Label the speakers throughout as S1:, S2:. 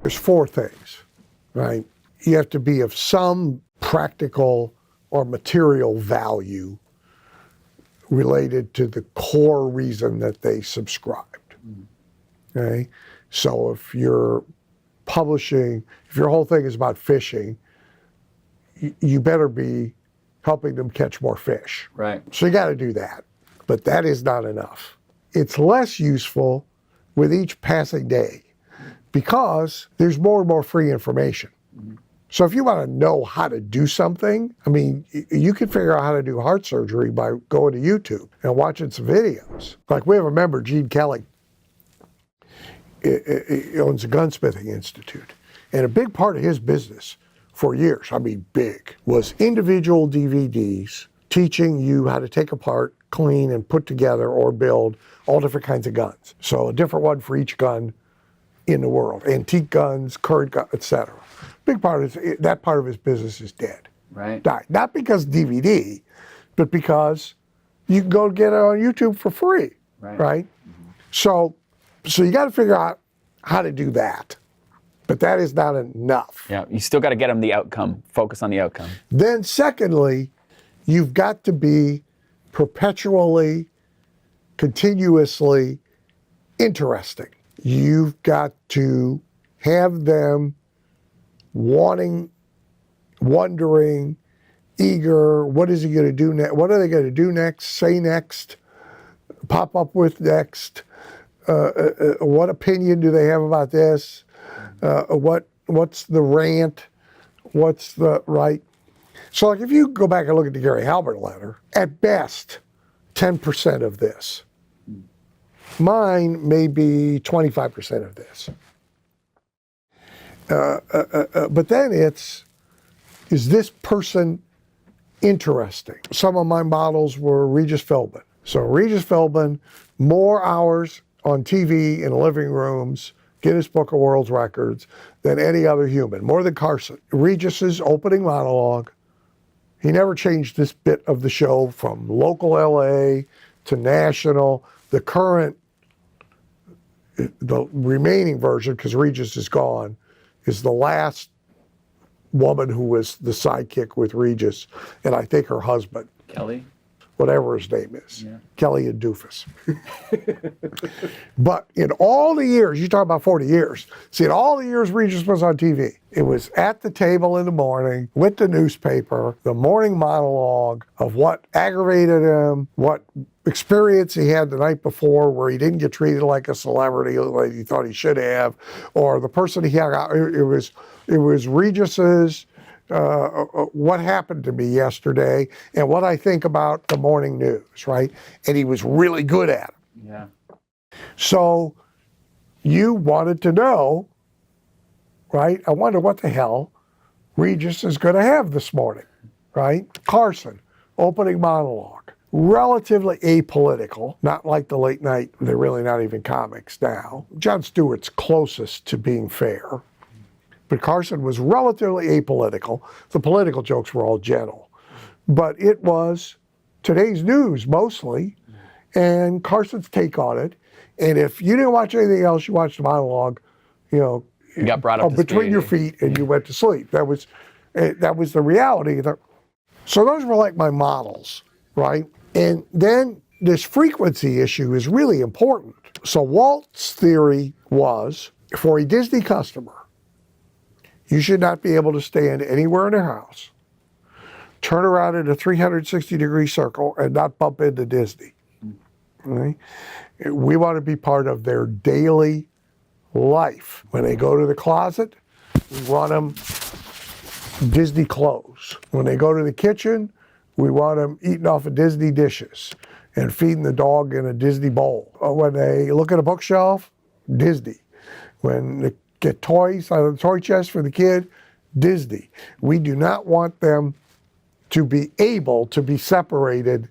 S1: There's four things, right? You have to be of some practical or material value related to the core reason that they subscribed. Okay? So if you're publishing, if your whole thing is about fishing, you better be helping them catch more fish.
S2: Right.
S1: So you got to do that. But that is not enough. It's less useful with each passing day because there's more and more free information. So if you want to know how to do something, I mean, you can figure out how to do heart surgery by going to YouTube and watching some videos. Like we have a member, Gene Kelly, he owns a gunsmithing institute. And a big part of his business for years, I mean big, was individual DVDs teaching you how to take apart, clean, and put together or build all different kinds of guns. So a different one for each gun in the world. Antique guns, current guns, etc. Big part of that part of his business is dead.
S2: Right.
S1: Died. Not because DVD, but because you can go get it on YouTube for free. Right? Mm-hmm. So you got to figure out how to do that. But that is not enough.
S2: Yeah, you still got to get them the outcome. Focus on the outcome.
S1: Then secondly, you've got to be perpetually, continuously interesting. You've got to have them wanting, wondering, eager, what is he going to do next? What are they going to do next? Say next? Pop up with next? What opinion do they have about this? What's the rant? What's the right? So like if you go back and look at the Gary Halbert letter, at best, 10% of this. Mine may be 25% of this. But then is this person interesting? Some of my models were Regis Philbin. So Regis Philbin, more hours on TV in living rooms, Guinness Book of World Records, than any other human, more than Carson. Regis's opening monologue, he never changed this bit of the show from local LA to national. The current, the remaining version, because Regis is gone, is the last woman who was the sidekick with Regis, and I think her husband.
S2: Kelly?
S1: Whatever his name is.
S2: Yeah.
S1: Kelly and Doofus. But in all the years, you talk about 40 years, see, in all the years Regis was on TV, it was at the table in the morning with the newspaper, the morning monologue of what aggravated him, what experience he had the night before where he didn't get treated like a celebrity like he thought he should have, or the person he hung out, it was Regis's what happened to me yesterday and what I think about the morning news, right? And he was really good at it.
S2: Yeah.
S1: So you wanted to know, right? I wonder what the hell Regis is going to have this morning, right? Carson, opening monologue, relatively apolitical, not like the late night, they're really not even comics now. Jon Stewart's closest to being fair. But Carson was relatively apolitical. The political jokes were all gentle. But it was today's news mostly, and Carson's take on it. And if you didn't watch anything else, you watched the monologue, you
S2: got brought up to
S1: between
S2: speed.
S1: your feet, and you went to sleep. That was the reality. So those were like my models, right? And then this frequency issue is really important. So Walt's theory was, for a Disney customer, you should not be able to stand anywhere in their house, turn around in a 360-degree circle, and not bump into Disney. Right? We want to be part of their daily life. When they go to the closet, we want them Disney clothes. When they go to the kitchen, we want them eating off of Disney dishes and feeding the dog in a Disney bowl. When they look at a bookshelf, Disney. When they get toys out of the toy chest for the kid, Disney. We do not want them to be able to be separated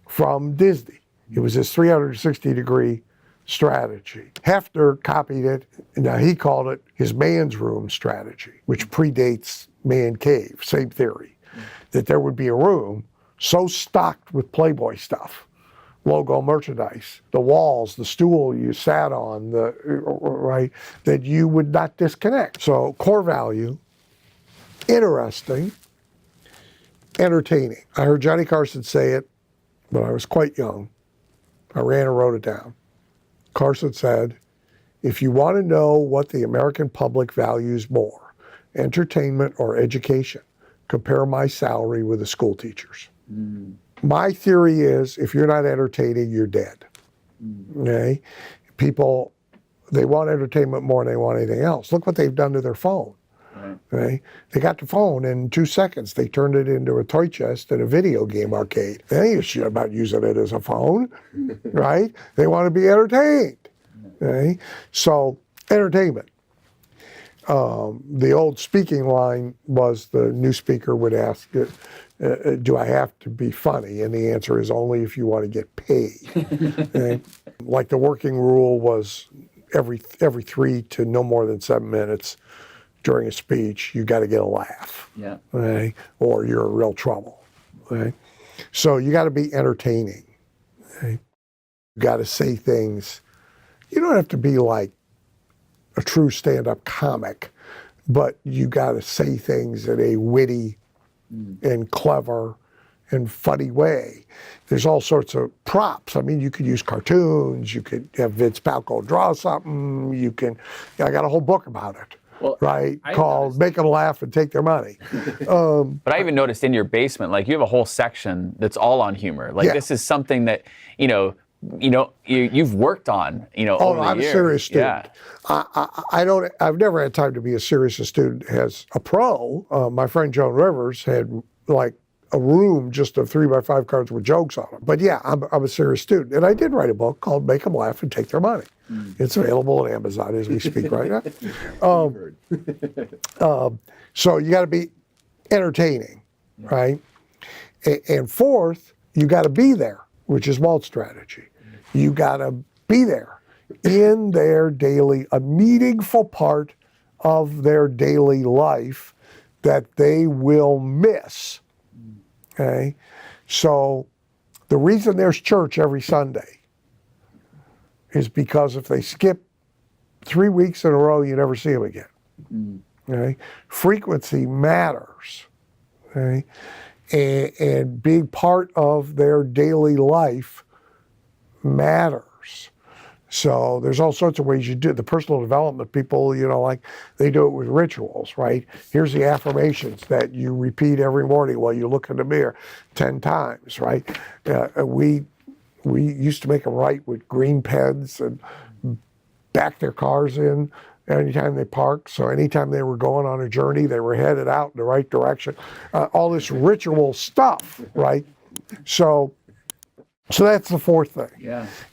S1: from Disney. It was his 360-degree strategy. Hefner copied it. Now he called it his man's room strategy, which predates Man Cave. Same theory, that there would be a room so stocked with Playboy stuff logo merchandise, the walls, the stool you sat on, right, that you would not disconnect. So core value, interesting, entertaining. I heard Johnny Carson say it when I was quite young. I ran and wrote it down. Carson said, if you want to know what the American public values more, entertainment or education, compare my salary with a school teacher's. My theory is if you're not entertaining, you're dead. Okay? People, they want entertainment more than they want anything else. Look what they've done to their phone.
S2: Right.
S1: Okay? They got the phone in 2 seconds. They turned it into a toy chest and a video game arcade. They ain't shit about using it as a phone, right? They want to be entertained. Okay? So, entertainment. The old speaking line was the new speaker would ask, do I have to be funny? And the answer is only if you want to get paid. Okay? Like the working rule was every 3 to no more than 7 minutes during a speech, you got to get a laugh.
S2: Yeah.
S1: Okay? Or you're in real trouble. Okay? So you got to be entertaining. Okay? You got to say things. You don't have to be like a true stand-up comic, but you got to say things in a witty and clever and funny way. There's all sorts of props. I mean, you could use cartoons. You could have Vince Palco draw something. You can. I got a whole book about it.
S2: Well,
S1: right, called "Make Them Laugh and Take Their Money."
S2: But I even noticed in your basement, like you have a whole section that's all on humor. Like this is something that you've worked on. Over the
S1: I'm
S2: years.
S1: a serious student.
S2: Yeah.
S1: I don't. I've never had time to be as serious a student as a pro. My friend Joan Rivers had like a room just of 3x5 cards with jokes on them. But yeah, I'm a serious student, and I did write a book called "Make Them Laugh and Take Their Money." It's available on Amazon as we speak right now. So you got to be entertaining, right? And fourth, you got to be there, which is Walt's strategy. You got to be there in their daily, a meaningful part of their daily life that they will miss. Okay? So the reason there's church every Sunday is because if they skip 3 weeks in a row, you never see them again. Okay? Frequency matters. Okay? And being part of their daily life matters. So there's all sorts of ways you do it. The personal development people, like they do it with rituals, right? Here's the affirmations that you repeat every morning while you look in the mirror 10 times, right? We used to make them write with green pens and back their cars in anytime they parked. So anytime they were going on a journey, they were headed out in the right direction. All this ritual stuff, right? So that's the fourth thing.
S2: Yeah.